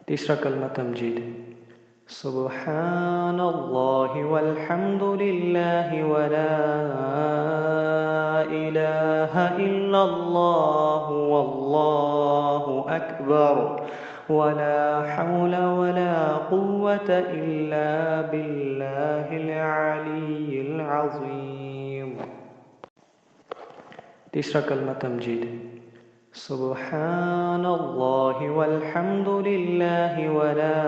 तीसरा कलमा तमजीद। सुब्हानल्लाहि वल्हम्दुलिल्लाहि वला इलाहा इल्लल्लाहु वल्लाहु अकबर वला हौला वला कुव्वता इल्ला बिल्लाहिल अलीय्यिल अज़ीम। तीसरा कलमा तमजीद। सुब्हानल्लाहि वल्हम्दुलिल्लाहि वला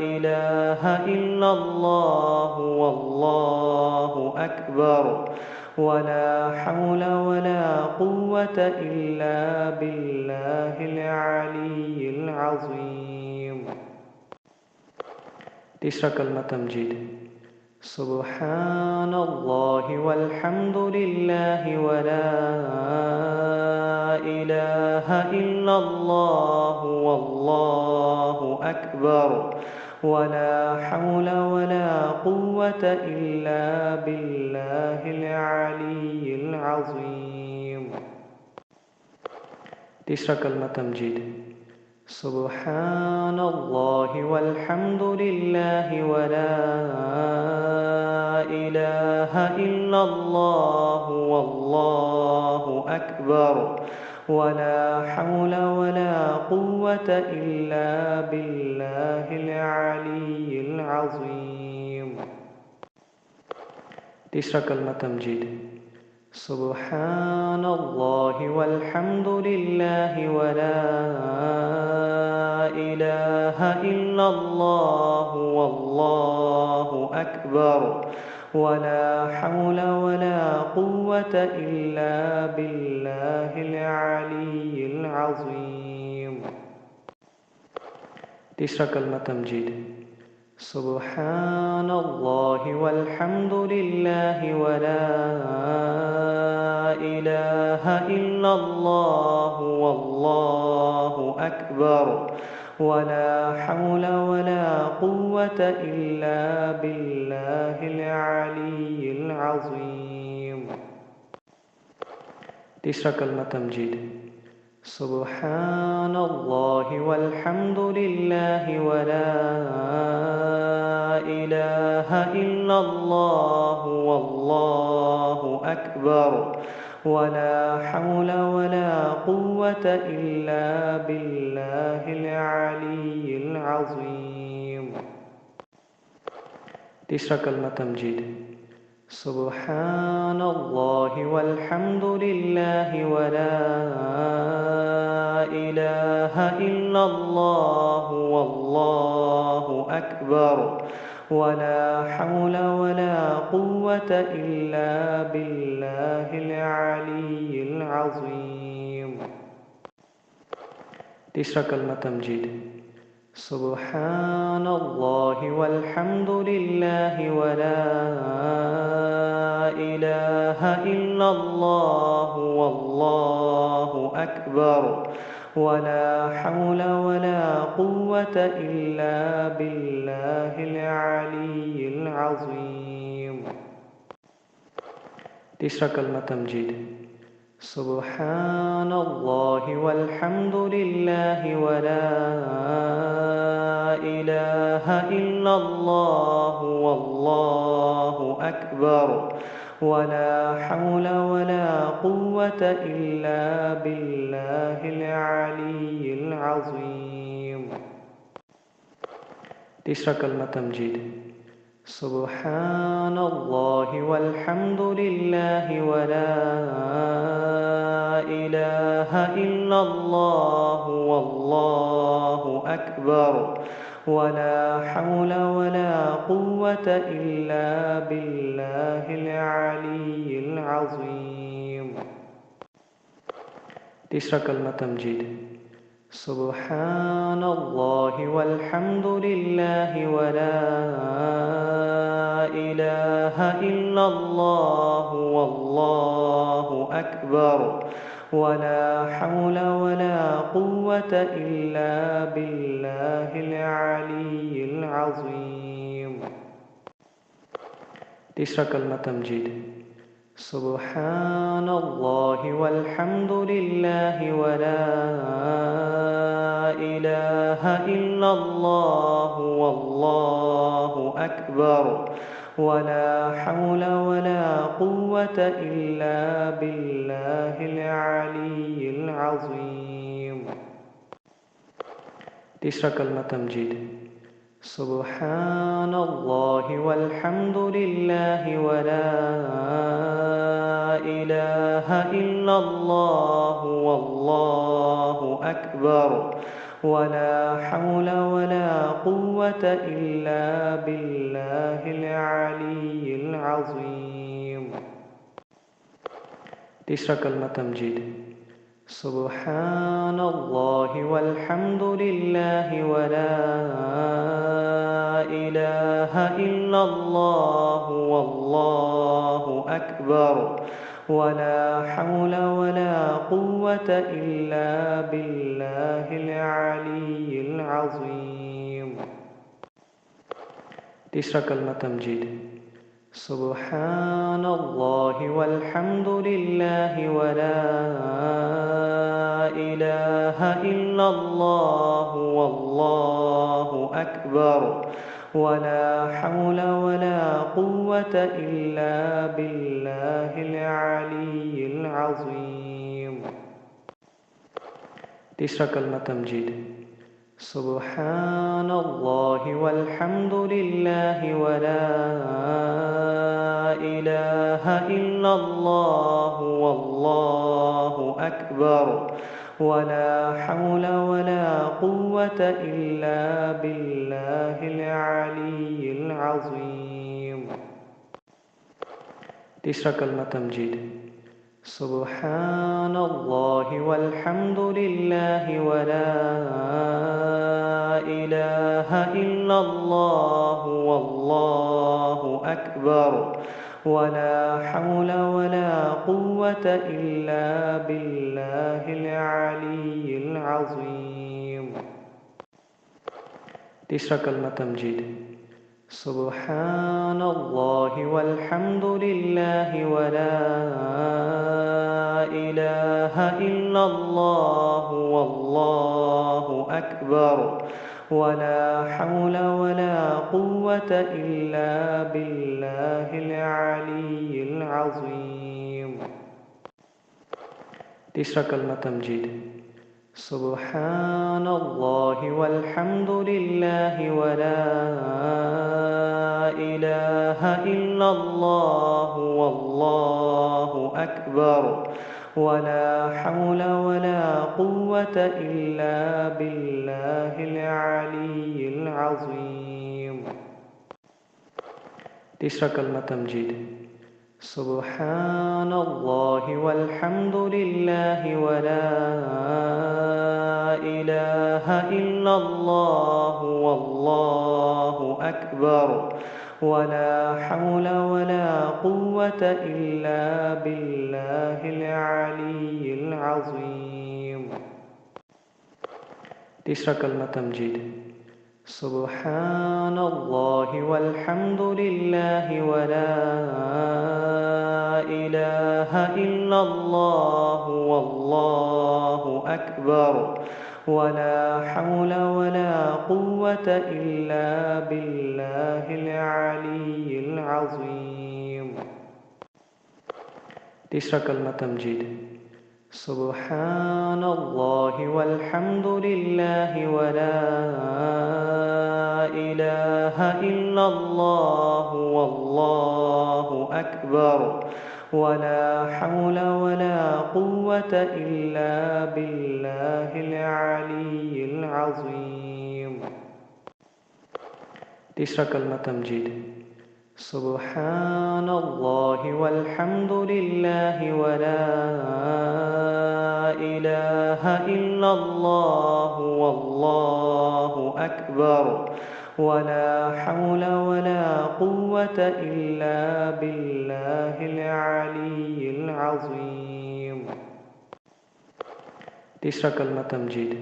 इलाहा इल्लल्लाहु वल्लाहु अकबर वला हौला वला कुव्वता इल्ला बिल्लाहिल अलीय्यिल अज़ीम। तीसरा कलमा तमजीद। सुब्हानल्लाहि वल्हम्दुलिल्लाहि वला इलाहा इल्लल्लाहु वल्लाहु अकबर वला हौला वला कुव्वता इल्ला बिल्लाहिल अलीय्यिल अज़ीम। तीसरा कलमा तमजीद। सुब्हानल्लाहि वल्हम्दुलिल्लाहि वला इलाहा इल्लल्लाहु वल्लाहु अकबर वला हौला वला कुव्वता इल्ला बिल्लाहिल अलीय्यिल अज़ीम। तीसरा कलमा तमजीद। सुब्हानल्लाहि वल्हम्दुलिल्लाहि वला इलाहा इल्लल्लाहु वल्लाहु अकबर वला हौला वला कुव्वता इल्ला बिल्लाहिल अलीय्यिल अज़ीम। तीसरा कलमा तमजीद। सुब्हानल्लाहि वल्हम्दुलिल्लाहि वला इलाहा इल्लल्लाहु वल्लाहु अकबर वला हौला वला कुव्वता इल्ला बिल्लाहिल अलीय्यिल अज़ीम। तीसरा कलमा तमजीद। सुब्हानल्लाहि वल्हम्दुलिल्लाहि वला इलाहा इल्लल्लाहु वल्लाहु अकबर वला हौला वला कुव्वता इल्ला बिल्लाहिल अलीय्यिल अज़ीम। तीसरा कलमा तमजीद। सुब्हानल्लाहि वल्हम्दुलिल्लाहि वला इलाहा इल्लल्लाहु वल्लाहु अकबर वला हौला वला कुव्वता इल्ला बिल्लाहिल अलीय्यिल अज़ीम। तीसरा कलमा तमजीद। सुब्हानल्लाहि वल्हम्दुलिल्लाहि वला इलाहा इल्लल्लाहु वल्लाहु अकबर वला हौला वला कुव्वता इल्ला बिल्लाहिल अलीय्यिल अज़ीम। तीसरा कलमा तमजीद। सुब्हानल्लाहि वल्हम्दुलिल्लाहि वला इलाहा इल्लल्लाहु वल्लाहु अकबर वला हौला वला कुव्वता इल्ला बिल्लाहिल अलीय्यिल अज़ीम। तीसरा कलमा तमजीद। सुब्हानल्लाहि वल्हम्दुलिल्लाहि वला इलाहा इल्लल्लाहु वल्लाहु अकबर वला हौला वला कुव्वता इल्ला बिल्लाहिल अलीय्यिल अज़ीम। तीसरा कलमा तमजीद। सुब्हानल्लाहि वल्हम्दुलिल्लाहि वला इलाहा इल्लल्लाहु वल्लाहु अकबर वला हौला वला कुव्वता इल्ला बिल्लाहिल अलीय्यिल अज़ीम। तीसरा कलमा तमजीद। सुब्हानल्लाहि वल्हम्दुलिल्लाहि वला इलाहा إلا الله والله أكبر ولا حول ولا قوة إلا بالله العلي العظيم. तीसरा कलमा तमजीद। सुब्हानल्लाहि वल्हम्दुलिल्लाहि वला इलाहा इल्लल्लाहु वल्लाहु अकबर वला हौला वला कुव्वता इल्ला बिल्लाहिल अलीय्यिल अज़ीम। तीसरा कलमा तमजीद। सुब्हानल्लाहि वल्हम्दुलिल्लाहि वला इलाहा इल्लल्लाहु वल्लाहु अकबर वला हौला वला कुव्वता इल्ला बिल्लाहिल अलीय्यिल अज़ीम। तीसरा कलमा तमजीद। सुब्हानल्लाहि वल्हम्दुलिल्लाहि वला इलाहा इल्लल्लाहु वल्लाहु अकबर वला हौला वला कुव्वता इल्ला बिल्लाहिल अलीय्यिल अज़ीम। तीसरा कलमा तमजीद। सुब्हानल्लाहि वल्हम्दुलिल्लाहि वला इलाहा इल्लल्लाहु वल्लाहु अकबर वला हौला वला कुव्वता इल्ला बिल्लाहिल अलीय्यिल अज़ीम। तीसरा कलमा तमजीद। सुब्हानल्लाहि वल्हम्दुलिल्लाहि वला इलाहा इल्लल्लाहु वल्लाहु अकबर वला हौला वला कुव्वता इल्ला बिल्लाहिल अलीय्यिल अज़ीम। तीसरा कलमा तमजीद। सुब्हानल्लाहि वल्हम्दुलिल्लाहि वला इलाहा इल्लल्लाहु वल्लाहु अकबर वला हौला वला कुव्वता इल्ला बिल्लाहिल अलीय्यिल अज़ीम। तीसरा कलमा तमजीद। सुब्हानल्लाहि वल्हम्दुलिल्लाहि वला इलाहा इल्लल्लाहु वल्लाहु अकबर वला हौला वला कुव्वता इल्ला बिल्लाहिल अलीय्यिल अज़ीम। तीसरा कलमा तमजीद। सुब्हानल्लाहि वल्हम्दुलिल्लाहि वला इलाहा इल्लल्लाहु वल्लाहु अकबर वला हौला वला कुव्वता इल्ला बिल्लाहिल अलीय्यिल अज़ीम। तीसरा कलमा तमजीद। सुब्हानल्लाहि वल्हम्दुलिल्लाहि वला इलाहा इल्लल्लाहु वल्लाहु अकबर वला हौला वला कुव्वता इल्ला बिल्लाहिल अलीय्यिल अज़ीम। तीसरा कलमा तमजीद। सुब्हानल्लाहि वल्हम्दुलिल्लाहि वला इलाहा इल्लल्लाहु वल्लाहु अकबर वला हौला वला कुव्वता इल्ला बिल्लाहिल अलीय्यिल अज़ीम। तीसरा कलमा तमजीद। सुब्हानल्लाहि वल्हम्दुलिल्लाहि वला इलाहा इल्लल्लाहु वल्लाहु अकबर वला हौला वला कुव्वता इल्ला बिल्लाहिल अलीय्यिल अज़ीम। तीसरा कलमा तमजीद।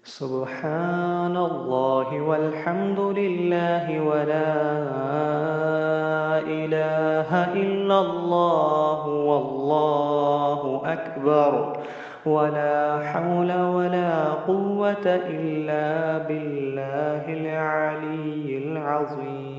सुब्हानल्लाहि वल्हम्दुलिल्लाहि वला इलाहा इल्लल्लाहु वल्लाहु अकबर ولا حول ولا قوة إلا بالله العلي العظيم